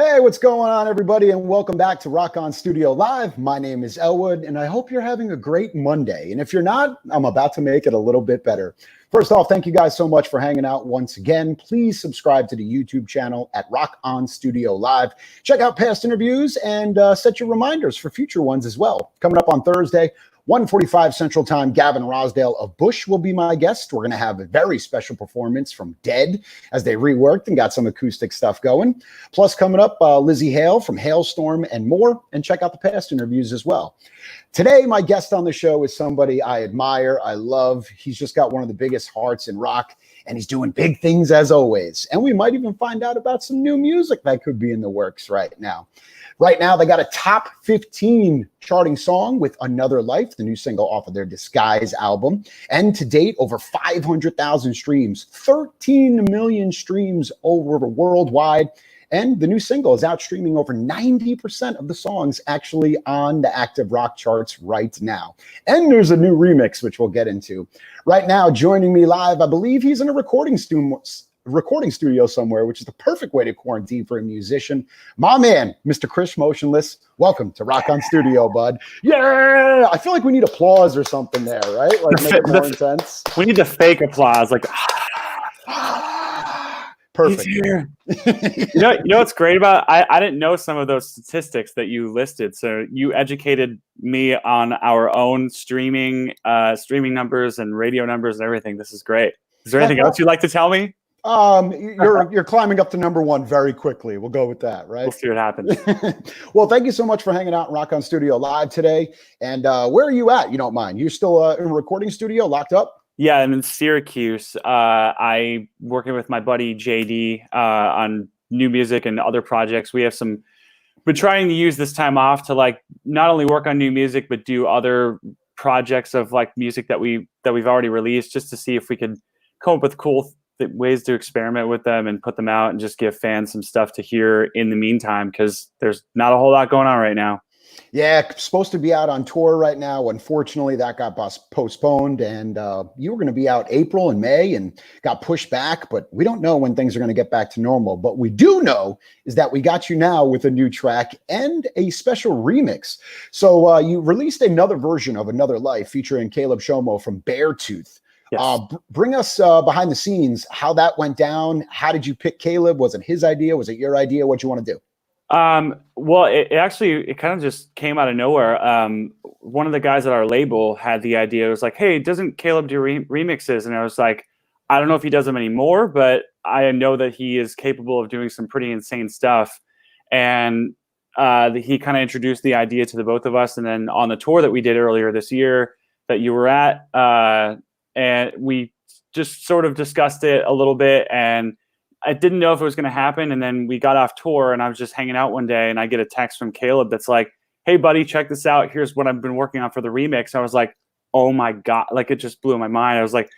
Hey, what's going on, everybody, and welcome back to Rock On Studio Live. My name is Elwood, and I hope you're having a great Monday. And if you're not, I'm about to make it a little bit better. First off, thank you guys so much for hanging out once again. Please subscribe to the YouTube channel at Rock On Studio Live. Check out past interviews and set your reminders for future ones as well. Coming up on Thursday, 1:45 Central Time, Gavin Rosdale of Bush will be my guest. We're going to have a very special performance from Dead as they reworked and got some acoustic stuff going. Plus, coming up, Lizzie Hale from Hailstorm and more. And check out the past interviews as well. Today, my guest on the show is somebody I admire, I love. He's just got one of the biggest hearts in rock, and he's doing big things as always. And we might even find out about some new music that could be in the works right now. Right now, they got a top 15 charting song with Another Life, the new single off of their Disguise album. And to date, over 500,000 streams, 13 million streams over worldwide. And the new single is out streaming over 90% of the songs actually on the active rock charts right now. And there's a new remix, which we'll get into. Right now, joining me live, I believe he's in a recording studio somewhere, which is the perfect way to quarantine for a musician. My man, Mr. Chris Motionless, welcome to Rock On Studio, bud. Yeah, I feel like we need applause or something there, right? Like make it more intense. We need the fake applause, like perfect. You know what's great about it? I didn't know some of those statistics that you listed, so you educated me on our own streaming numbers and radio numbers and everything. This is great. Is there anything else you'd like to tell me? You're climbing up to number one very quickly. We'll go with that, right? We'll see what happens. Well, thank you so much for hanging out in Rock On Studio Live today. And where are you at? You don't mind? You're still in a recording studio, locked up? Yeah, I'm in Syracuse. I'm working with my buddy JD on new music and other projects. We have been trying to use this time off to like not only work on new music but do other projects of like music that we've already released, just to see if we could come up with cool ways to experiment with them and put them out and just give fans some stuff to hear in the meantime, because there's not a whole lot going on right now. Yeah, supposed to be out on tour right now. Unfortunately, that got postponed, and you were going to be out April and May and got pushed back, but we don't know when things are going to get back to normal. But we do know is that we got you now with a new track and a special remix. So you released another version of Another Life featuring Caleb Shomo from Beartooth. Yes. Bring us behind the scenes, how that went down. How did you pick Caleb? Was it his idea? Was it your idea? What you want to do? Well, it kind of just came out of nowhere. One of the guys at our label had the idea. It was like, hey, doesn't Caleb do remixes? And I was like, I don't know if he does them anymore, but I know that he is capable of doing some pretty insane stuff. And he kind of introduced the idea to the both of us. And then on the tour that we did earlier this year that you were at, and we just sort of discussed it a little bit, and I didn't know if it was going to happen. And then we got off tour and I was just hanging out one day and I get a text from Caleb that's like, hey buddy, check this out. Here's what I've been working on for the remix. I was like, oh my God, like it just blew my mind. I was like,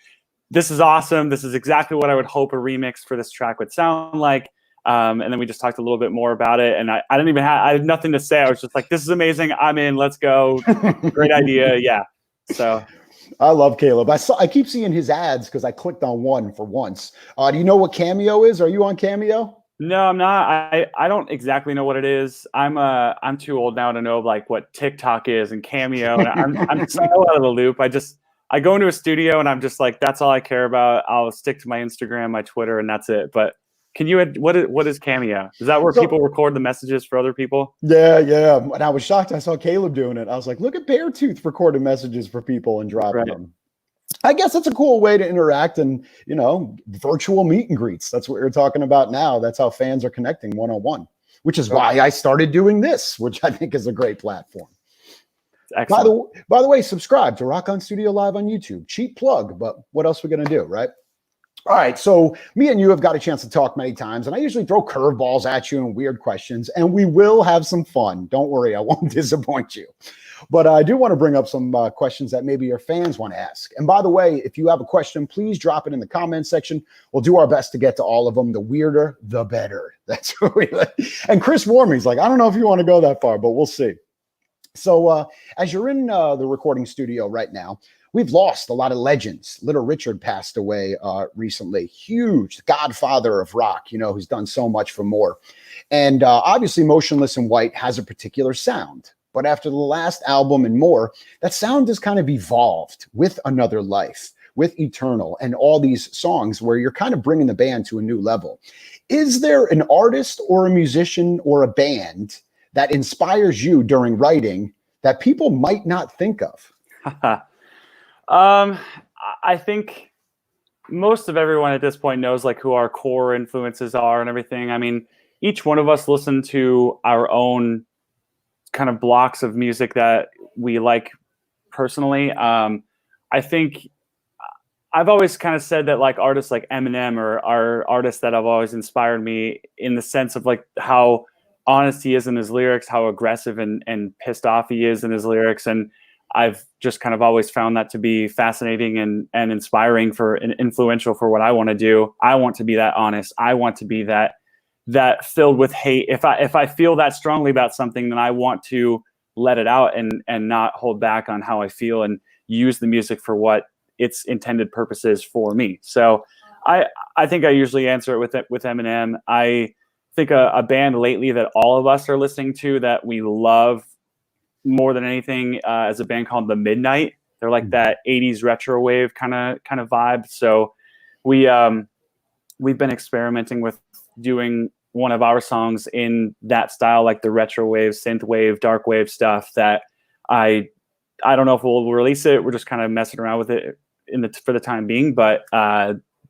this is awesome. This is exactly what I would hope a remix for this track would sound like. And then we just talked a little bit more about it. And I had nothing to say. I was just like, this is amazing. I'm in, let's go. Great idea. Yeah. So I love Caleb. I keep seeing his ads because I clicked on one for once. Do you know what Cameo is? Are you on Cameo? No, I'm not. I don't exactly know what it is. I'm too old now to know like what TikTok is and Cameo. And I'm so out of the loop. I go into a studio and I'm just like, that's all I care about. I'll stick to my Instagram, my Twitter, and that's it. But can you what is Cameo? Is that where people record the messages for other people? Yeah. And I was shocked. I saw Caleb doing it. I was like, look at Beartooth recording messages for people and dropping them. I guess that's a cool way to interact and, virtual meet and greets. That's what you're talking about now. That's how fans are connecting one-on-one, which is why I started doing this, which I think is a great platform. Excellent. By the way, subscribe to Rock On Studio Live on YouTube. Cheap plug, but what else are we going to do, right? All right, so me and you have got a chance to talk many times, and I usually throw curveballs at you and weird questions, and we will have some fun. Don't worry, I won't disappoint you. But I do want to bring up some questions that maybe your fans want to ask. And by the way, if you have a question, please drop it in the comment section. We'll do our best to get to all of them. The weirder, the better. That's what we like. And Chris Warming's like, I don't know if you want to go that far, but we'll see. So as you're in the recording studio right now, we've lost a lot of legends. Little Richard passed away recently. Huge godfather of rock, who's done so much for more. And obviously Motionless in White has a particular sound. But after the last album and more, that sound has kind of evolved with Another Life, with Eternal, and all these songs where you're kind of bringing the band to a new level. Is there an artist or a musician or a band that inspires you during writing that people might not think of? I think most of everyone at this point knows like who our core influences are and everything. I mean, each one of us listen to our own kind of blocks of music that we like personally. I think I've always kind of said that like artists like Eminem are artists that have always inspired me in the sense of like how honest he is in his lyrics, how aggressive and pissed off he is in his lyrics. And I've just kind of always found that to be fascinating and inspiring and influential for what I want to do. I want to be that honest. I want to be that filled with hate. If I feel that strongly about something, then I want to let it out and not hold back on how I feel and use the music for what its intended purpose is for me. So I think I usually answer it with Eminem. I think a band lately that all of us are listening to that we love more than anything is a band called The Midnight. They're like that 80s retro wave kind of vibe. So we've been experimenting with doing one of our songs in that style, like the retro wave, synth wave, dark wave stuff that I don't know if we'll release it. We're just kind of messing around with it for the time being, but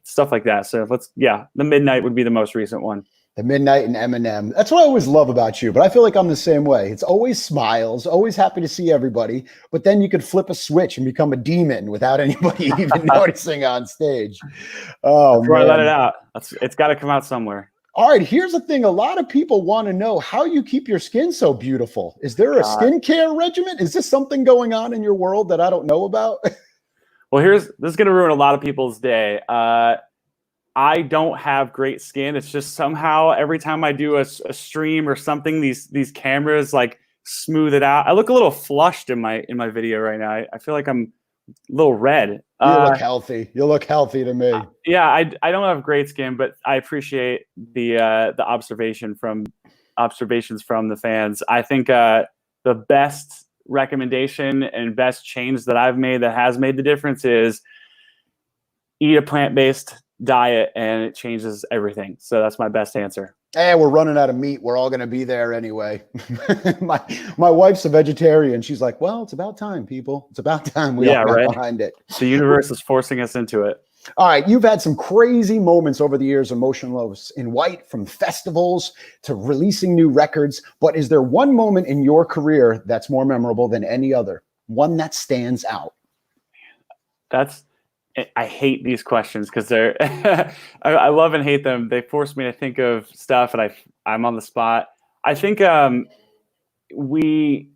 stuff like that. So The Midnight would be the most recent one. The Midnight and Eminem. That's what I always love about you, but I feel like I'm the same way. It's always smiles, always happy to see everybody, but then you could flip a switch and become a demon without anybody even noticing on stage. Oh, Before I let it out. It's got to come out somewhere. All right, here's the thing. A lot of people want to know how you keep your skin so beautiful. Is there a skincare regimen? Is this something going on in your world that I don't know about? Well, this is going to ruin a lot of people's day. I don't have great skin. It's just somehow every time I do a stream or something, these cameras like smooth it out. I look a little flushed in my video right now. I feel like I'm a little red. You look healthy. You look healthy to me. Yeah, I don't have great skin, but I appreciate the observations from the fans. I think the best recommendation and best change that I've made that has made the difference is eat a plant-based diet, and it changes everything. So that's my best answer. Hey, we're running out of meat. We're all going to be there anyway. my wife's a vegetarian. She's like, well, it's about time, people. It's about time we all got behind it. The universe is forcing us into it. All right. You've had some crazy moments over the years of Motionless in White, from festivals to releasing new records. But is there one moment in your career that's more memorable than any other? One that stands out? I hate these questions because they're I love and hate them. They force me to think of stuff, and I'm on the spot. I think we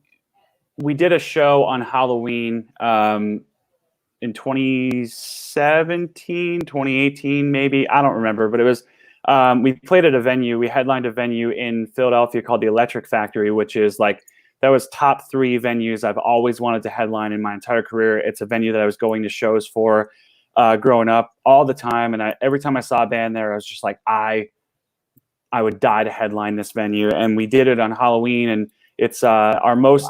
did a show on Halloween in 2017, 2018, maybe. I don't remember, but it was we played at a venue. We headlined a venue in Philadelphia called the Electric Factory, which is like that was top 3 venues I've always wanted to headline in my entire career. It's a venue that I was going to shows for growing up all the time. And every time I saw a band there, I was just like, I would die to headline this venue. And we did it on Halloween. And it's our most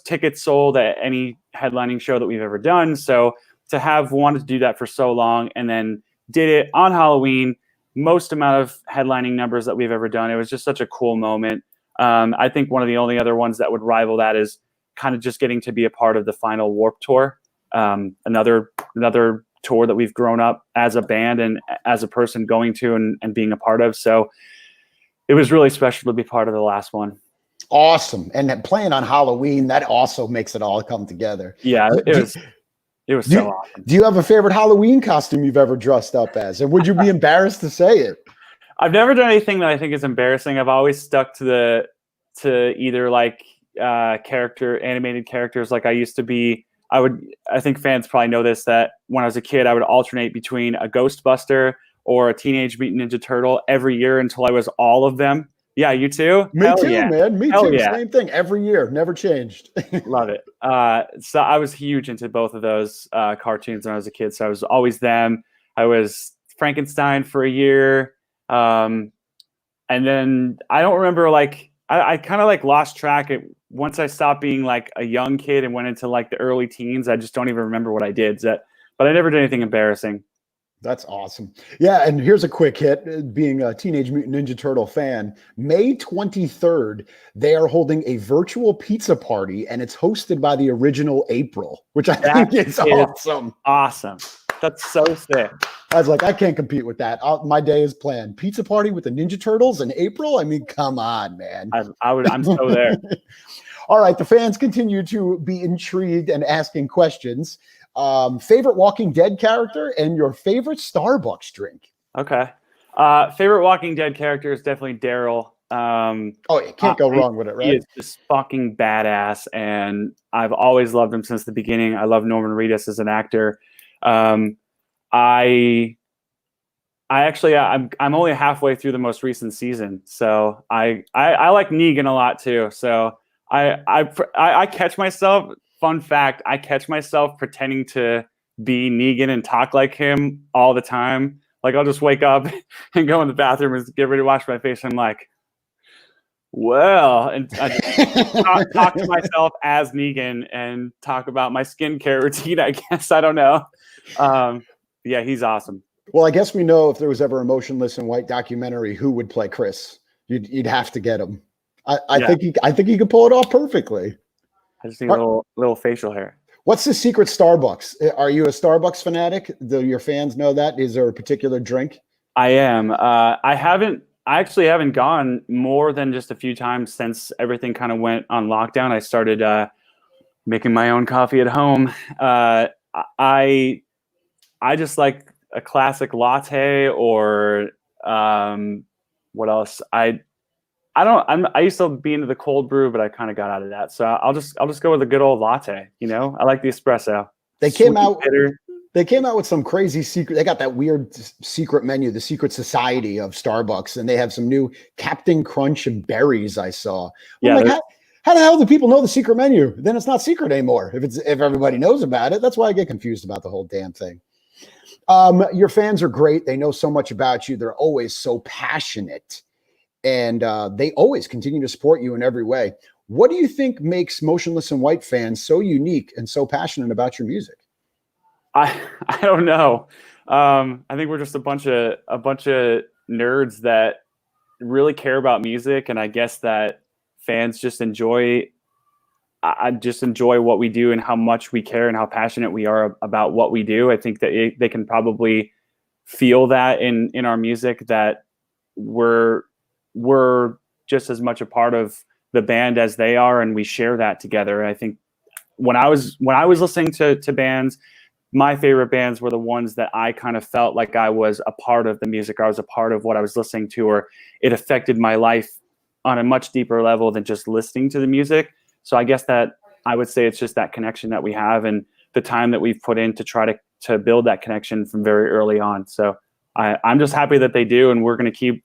tickets sold at any headlining show that we've ever done. So to have wanted to do that for so long and then did it on Halloween, most amount of headlining numbers that we've ever done. It was just such a cool moment. I think one of the only other ones that would rival that is kind of just getting to be a part of the final Warped Tour. Another tour that we've grown up as a band and as a person going to and being a part of. So it was really special to be part of the last one. Awesome. And playing on Halloween, that also makes it all come together. Yeah, it was so awesome. Do you have a favorite Halloween costume you've ever dressed up as? And would you be embarrassed to say it? I've never done anything that I think is embarrassing. I've always stuck to either like animated characters. Like I used to be, I think fans probably know this, that when I was a kid, I would alternate between a Ghostbuster or a Teenage Mutant Ninja Turtle every year until I was all of them, Yeah, you too? Me Hell too, yeah. man. Me Hell too. yeah. Same thing every year. Never changed. Love it. So I was huge into both of those cartoons when I was a kid. So I was always them. I was Frankenstein for a year. And then I don't remember, like, I kind of like lost track once I stopped being like a young kid and went into like the early teens. I just don't even remember what I did. But I never did anything embarrassing. That's awesome. Yeah, and here's a quick hit. Being a Teenage Mutant Ninja Turtle fan, May 23rd, they are holding a virtual pizza party, and it's hosted by the original April, which I think is awesome. Awesome. That's so sick. I was like, I can't compete with that. My day is planned. Pizza party with the Ninja Turtles in April? I mean, come on, man. I'm so there. All right, the fans continue to be intrigued and asking questions. Favorite Walking Dead character and your favorite Starbucks drink? Okay. Favorite Walking Dead character is definitely Daryl. You can't go wrong with it, right? He is just fucking badass, and I've always loved him since the beginning. I love Norman Reedus as an actor. I'm only halfway through the most recent season, so I like Negan a lot too. So I catch myself. Fun fact: I catch myself pretending to be Negan and talk like him all the time. Like, I'll just wake up and go in the bathroom and get ready to wash my face. And I'm like, well, and I just talk to myself as Negan and talk about my skincare routine, I guess. I don't know. Yeah, he's awesome. Well, I guess we know if there was ever a Motionless in White documentary, who would play Chris? You'd have to get him. I think he could pull it off perfectly. I just need a little facial hair. What's the secret Starbucks? Are you a Starbucks fanatic? Do your fans know that? Is there a particular drink? I am. I actually haven't gone more than just a few times since everything kind of went on lockdown. I started making my own coffee at home. I just like a classic latte, or what else? I used to be into the cold brew, but I kind of got out of that. So I'll just go with a good old latte. I like the espresso. They came out with some crazy secret. They got that weird secret menu, the secret society of Starbucks, and they have some new Captain Crunch and berries I saw. I'm like, how the hell do people know the secret menu? Then it's not secret anymore. If everybody knows about it, that's why I get confused about the whole damn thing. Your fans are great. They know so much about you. They're always so passionate. And they always continue to support you in every way. What do you think makes Motionless in White fans so unique and so passionate about your music? I don't know. I think we're just a bunch of nerds that really care about music, and I guess that fans just enjoy. I just enjoy what we do and how much we care and how passionate we are about what we do. I think that they can probably feel that in our music, that we're just as much a part of the band as they are, and we share that together. And I think when I was listening to bands, my favorite bands were the ones that I kind of felt like I was a part of the music, or I was a part of what I was listening to, or it affected my life on a much deeper level than just listening to the music. So I guess that I would say it's just that connection that we have and the time that we've put in to try to build that connection from very early on. So I'm just happy that they do, and we're going to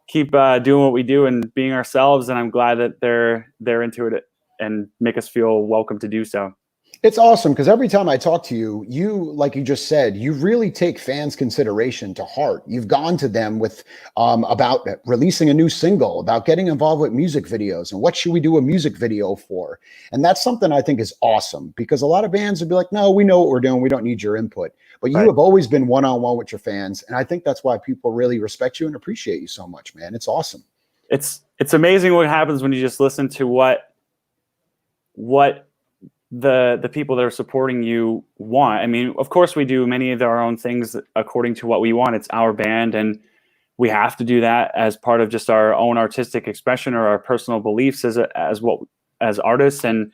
keep doing what we do and being ourselves. And I'm glad that they're into it and make us feel welcome to do so. It's awesome because every time I talk to you, like you just said, you really take fans' consideration to heart. You've gone to them with about releasing a new single, about getting involved with music videos, and what should we do a music video for? And that's something I think is awesome, because a lot of bands would be like, no, we know what we're doing. We don't need your input. But you have always been one-on-one with your fans. And I think that's why people really respect you and appreciate you so much, man. It's awesome. It's amazing what happens when you just listen to what the people that are supporting you want. I mean, of course we do many of our own things according to what we want. It's our band, and we have to do that as part of just our own artistic expression or our personal beliefs as artists. And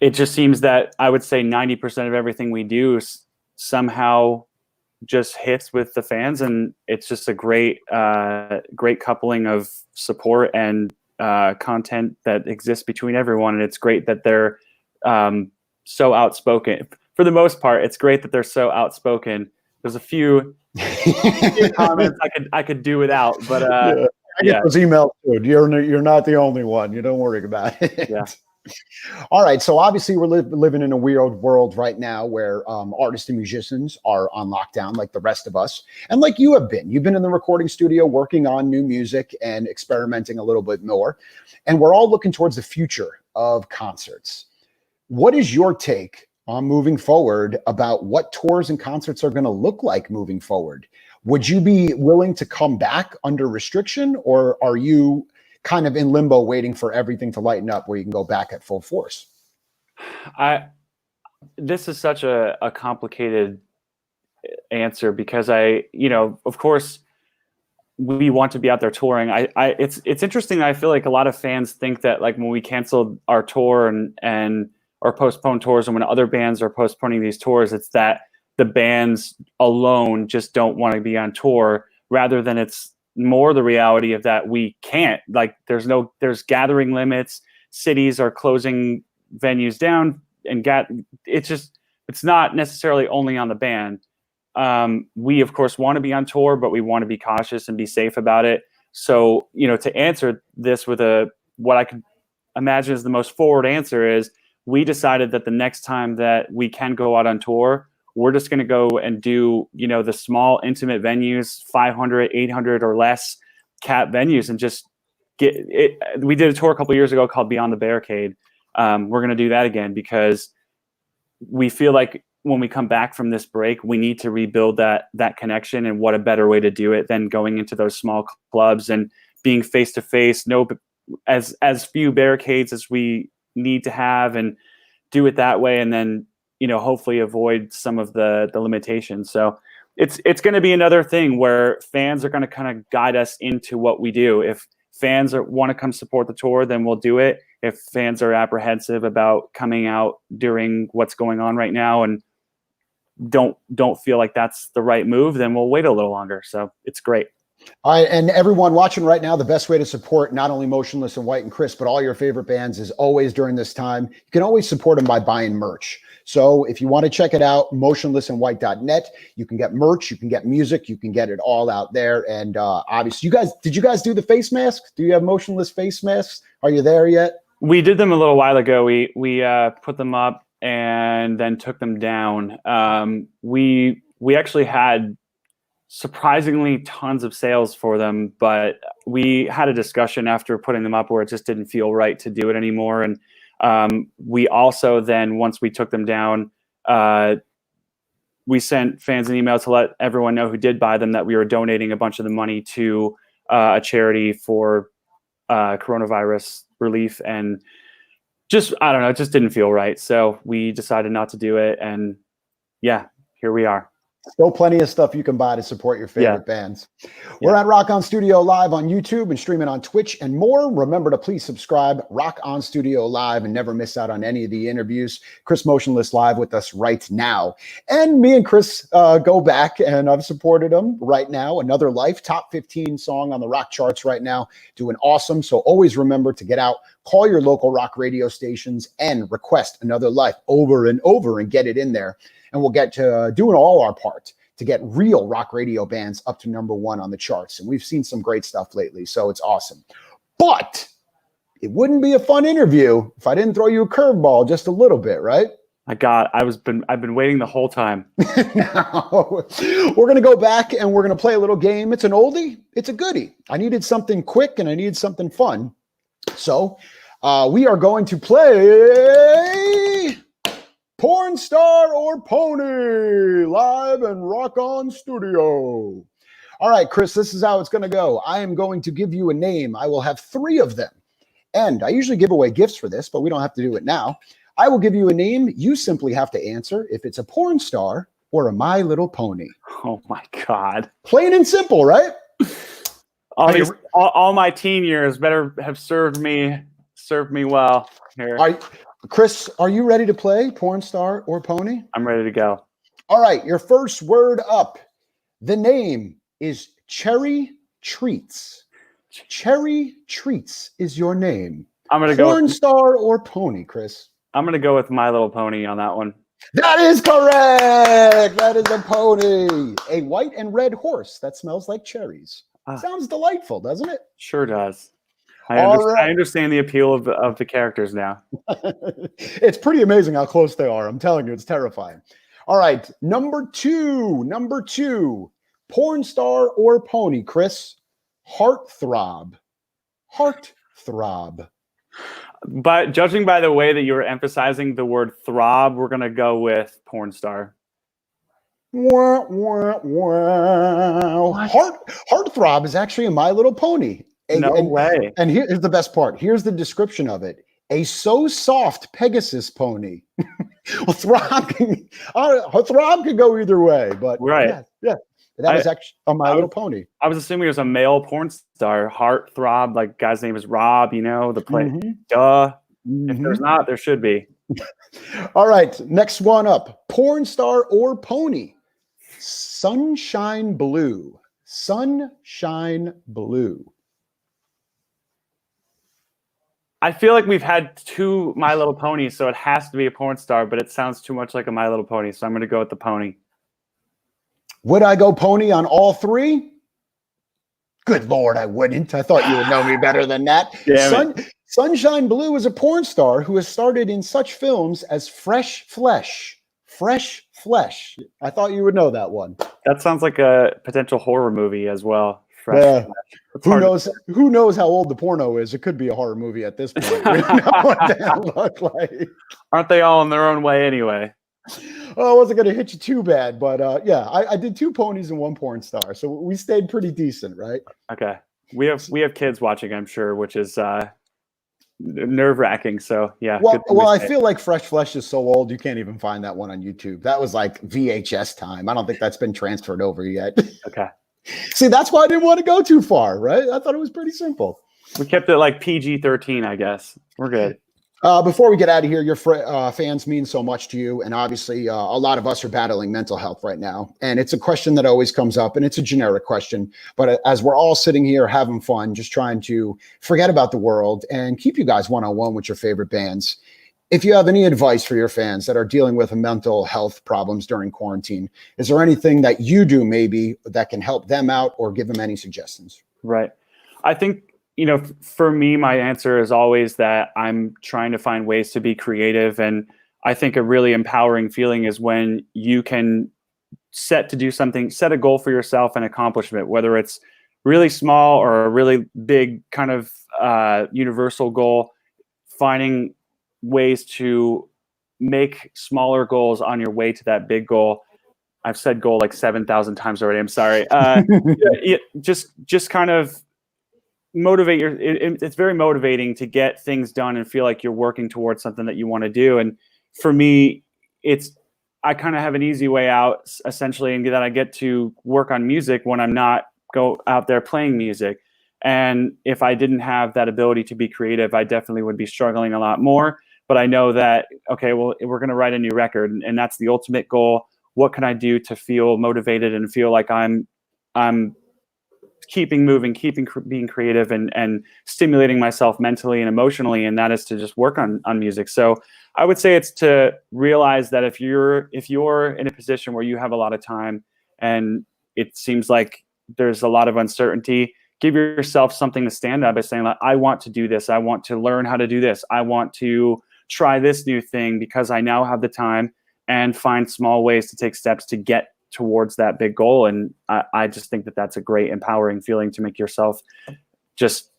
it just seems that I would say 90% of everything we do somehow just hits with the fans, and it's just a great coupling of support and content that exists between everyone. And it's great that they're so outspoken. For the most part, it's great that they're so outspoken. There's a few comments I could do without, but yeah, Yeah. those emails too. You're not the only one. You don't worry about it. Yeah. All right. So obviously we're living in a weird world right now where artists and musicians are on lockdown like the rest of us. And like you have been. You've been in the recording studio working on new music and experimenting a little bit more. And we're all looking towards the future of concerts. What is your take on moving forward about what tours and concerts are going to look like moving forward? Would you be willing to come back under restriction, or are you kind of in limbo waiting for everything to lighten up where you can go back at full force? This is such a complicated answer because of course we want to be out there touring. It's interesting. I feel like a lot of fans think that like when we canceled our tour and or postponed tours, and when other bands are postponing these tours, it's that the bands alone just don't want to be on tour, rather than it's more the reality of that we can't. Like there's gathering limits. Cities are closing venues down, and it's not necessarily only on the band. We of course want to be on tour, but we want to be cautious and be safe about it. So, to answer this with what I could imagine is the most forward answer is, we decided that the next time that we can go out on tour, we're just going to go and do, the small intimate venues, 500, 800 or less cap venues, and just get it. We did a tour a couple of years ago called Beyond the Barricade. We're going to do that again because we feel like when we come back from this break, we need to rebuild that connection. And what a better way to do it than going into those small clubs and being face to face, as few barricades as we need to have, and do it that way. And then, hopefully avoid some of the limitations. So it's going to be another thing where fans are going to kind of guide us into what we do. If fans want to come support the tour, then we'll do it. If fans are apprehensive about coming out during what's going on right now and don't feel like that's the right move, then we'll wait a little longer. So it's great. All right, and everyone watching right now, the best way to support not only Motionless and White and Chris, but all your favorite bands is always during this time. You can always support them by buying merch. So if you want to check it out, motionlessandwhite.net, you can get merch, you can get music, you can get it all out there. And obviously, did you guys do the face masks? Do you have Motionless face masks? Are you there yet? We did them a little while ago. We put them up and then took them down. We actually had surprisingly tons of sales for them, but we had a discussion after putting them up where it just didn't feel right to do it anymore. And we also then, once we took them down, we sent fans an email to let everyone know who did buy them that we were donating a bunch of the money to a charity for coronavirus relief. And just, I don't know, it just didn't feel right. So we decided not to do it. And yeah, here we are. Still plenty of stuff you can buy to support your favorite bands. We're at Rock On Studio Live on YouTube and streaming on Twitch and more. Remember to please subscribe, Rock On Studio Live, and never miss out on any of the interviews. Chris Motionless live with us right now. And me and Chris go back, and I've supported him right now. Another Life, top 15 song on the rock charts right now. Doing awesome. So always remember to get out, call your local rock radio stations, and request Another Life over and over and get it in there. And we'll get to doing all our part to get real rock radio bands up to #1 on the charts. And we've seen some great stuff lately, so it's awesome. But it wouldn't be a fun interview if I didn't throw you a curveball just a little bit, right? I've been waiting the whole time. No. We're going to go back and we're going to play a little game. It's an oldie. It's a goodie. I needed something quick and I needed something fun. So we are going to play Pornstar or Pony, live and Rock On Studio. All right, Chris, this is how it's going to go. I am going to give you a name. I will have 3 of them. And I usually give away gifts for this, but we don't have to do it now. I will give you a name. You simply have to answer if it's a porn star or a My Little Pony. Oh, my God. Plain and simple, right? All my teen years better have served me well here. Chris, are you ready to play Porn Star or Pony? I'm ready to go. All right, your first word up. The name is Cherry Treats. Cherry Treats is your name. I'm going to go Porn Star or Pony, Chris? I'm going to go with My Little Pony on that one. That is correct. That is a pony. A white and red horse that smells like cherries. Sounds delightful, doesn't it? Sure does. All I right. understand the appeal of the characters now. It's pretty amazing how close they are. I'm telling you, it's terrifying. All right. Number two, porn star or pony, Chris? Heartthrob. Heartthrob. But judging by the way that you were emphasizing the word throb, we're going to go with porn star. Wah, wah, wah. Heartthrob is actually a My Little Pony. No way. And here's the best part. Here's the description of it. A so soft Pegasus pony. Well, Throb can go either way, but right. Yeah. That is actually a My Little Pony. I was assuming it was a male porn star. Heartthrob, like guy's name is Rob, the play. Duh. If there's not, there should be. All right. Next one up. Porn star or pony? Sunshine Blue. Sunshine Blue. I feel like we've had 2 My Little Ponies, so it has to be a porn star, but it sounds too much like a My Little Pony, so I'm going to go with the pony. Would I go pony on all 3? Good Lord, I wouldn't. I thought you would know me better than that. Sunshine Blue is a porn star who has starred in such films as Fresh Flesh. Fresh Flesh. I thought you would know that one. That sounds like a potential horror movie as well. Fresh Flesh. Who knows how old the porno is? It could be a horror movie at this point. We don't know what that look like. Aren't they all in their own way anyway? Oh, I wasn't going to hit you too bad, but I did 2 ponies and 1 porn star, so we stayed pretty decent, right? Okay, we have kids watching, I'm sure, which is nerve-wracking. So yeah. Well, I feel like Fresh Flesh is so old you can't even find that one on YouTube. That was like VHS time. I don't think that's been transferred over yet. Okay. See, that's why I didn't want to go too far, right? I thought it was pretty simple. We kept it like PG-13, I guess. We're good. Before we get out of here, your fans mean so much to you. And obviously, a lot of us are battling mental health right now. And it's a question that always comes up, and it's a generic question. But as we're all sitting here having fun, just trying to forget about the world and keep you guys one-on-one with your favorite bands, if you have any advice for your fans that are dealing with mental health problems during quarantine, is there anything that you do maybe that can help them out or give them any suggestions? Right. I think, for me, my answer is always that I'm trying to find ways to be creative. And I think a really empowering feeling is when you can set a goal for yourself and accomplishment, whether it's really small or a really big kind of universal goal, finding ways to make smaller goals on your way to that big goal. I've said goal like 7,000 times already. I'm sorry. Just kind of motivate it's very motivating to get things done and feel like you're working towards something that you want to do. And for me, I kind of have an easy way out, essentially, and that I get to work on music when I'm not go out there playing music. And if I didn't have that ability to be creative, I definitely would be struggling a lot more. But I know that, okay, well, we're going to write a new record, and that's the ultimate goal. What can I do to feel motivated and feel like I'm keeping moving, being creative and stimulating myself mentally and emotionally, and that is to just work on music. So I would say it's to realize that if you're in a position where you have a lot of time and it seems like there's a lot of uncertainty, give yourself something to stand up by saying, like, I want to do this. I want to learn how to do this. I want to try this new thing because I now have the time, and find small ways to take steps to get towards that big goal. And I just think that that's a great empowering feeling to make yourself just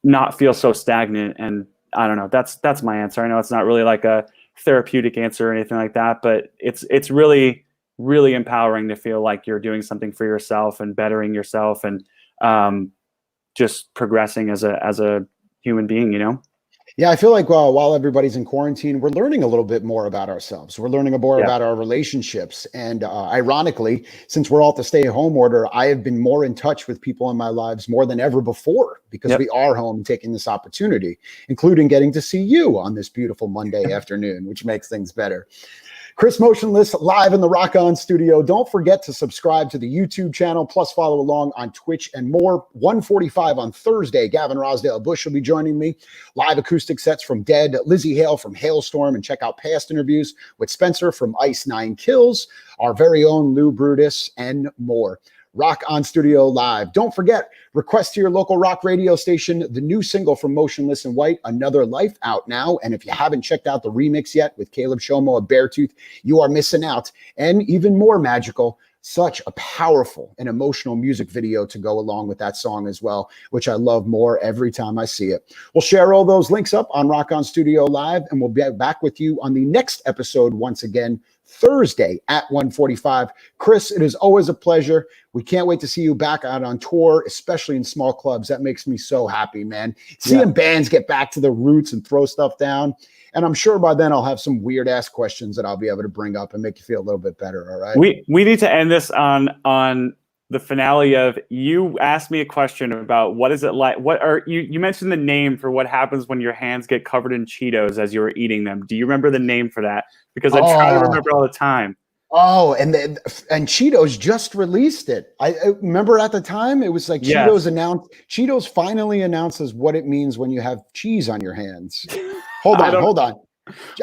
not feel so stagnant. And I don't know, that's my answer. I know it's not really like a therapeutic answer or anything like that, but it's really, really empowering to feel like you're doing something for yourself and bettering yourself and just progressing as a human being, Yeah, I feel like while everybody's in quarantine, we're learning a little bit more about ourselves. We're learning more about our relationships. And ironically, since we're all at the stay-at-home order, I have been more in touch with people in my lives more than ever before because we are home taking this opportunity, including getting to see you on this beautiful Monday afternoon, which makes things better. Chris Motionless live in the Rock On studio. Don't forget to subscribe to the YouTube channel, plus follow along on Twitch and more. 1:45 on Thursday, Gavin Rosdale Bush will be joining me. Live acoustic sets from Dead, Lizzie Hale from Hailstorm, and check out past interviews with Spencer from Ice 9 Kills, our very own Lou Brutus, and more. Rock On Studio Live. Don't forget, request to your local rock radio station the new single from Motionless in White, Another Life, out now. And if you haven't checked out the remix yet with Caleb Shomo of Beartooth, you are missing out. And even more magical, such a powerful and emotional music video to go along with that song as well, which I love more every time I see it. We'll share all those links up on Rock On Studio Live, and we'll be back with you on the next episode once again, Thursday at 1:45. Chris, it is always a pleasure. We can't wait to see you back out on tour, especially in small clubs. That makes me so happy, man. Seeing bands get back to their roots and throw stuff down. And I'm sure by then I'll have some weird ass questions that I'll be able to bring up and make you feel a little bit better. All right. We need to end this on the finale of, you asked me a question about what is it like. You mentioned the name for what happens when your hands get covered in Cheetos as you were eating them. Do you remember the name for that? Because I try to remember all the time. Oh, and Cheetos just released it. I remember at the time it was like Cheetos finally announces what it means when you have cheese on your hands. Hold on.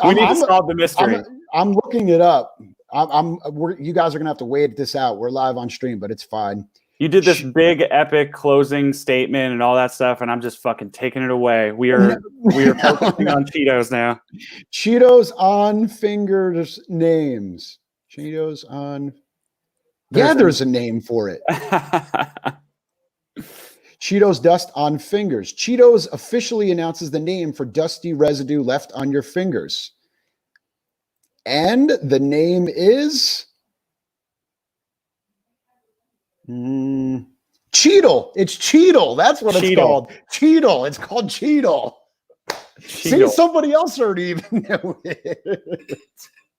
We need to solve the mystery. I'm looking it up. You guys are gonna have to wait this out. We're live on stream, but it's fine. You did this big epic closing statement and all that stuff, and I'm just fucking taking it away. We are focusing on Cheetos now. Cheetos on fingers names. Cheetos on. There's a name for it. Cheetos dust on fingers. Cheetos officially announces the name for dusty residue left on your fingers. And the name is Cheetle. It's Cheetle. That's what it's called. Cheetle. It's called Cheetle. See, somebody else already even knew it.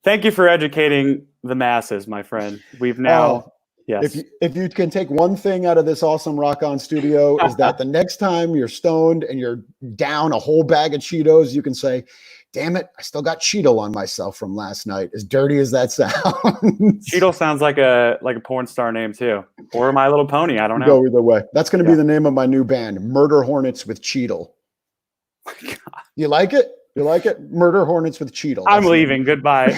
Thank you for educating the masses, my friend. We've now... Yes. If you can take one thing out of this awesome Rock On studio is that the next time you're stoned and you're down a whole bag of Cheetos, you can say, damn it, I still got Cheeto on myself from last night. As dirty as that sounds. Cheeto sounds like a Pornstar name too. Or My Little Pony. I don't know. Go either way. That's going to be the name of my new band, Murder Hornets with Cheetle. Oh my God. You like it? You like it? Murder Hornets with Cheetle. I'm leaving. Goodbye.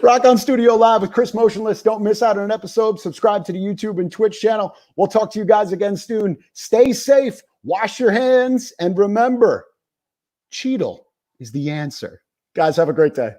Rock On Studio Live with Chris Motionless. Don't miss out on an episode. Subscribe to the YouTube and Twitch channel. We'll talk to you guys again soon. Stay safe. Wash your hands. And remember, Cheetle is the answer. Guys, have a great day.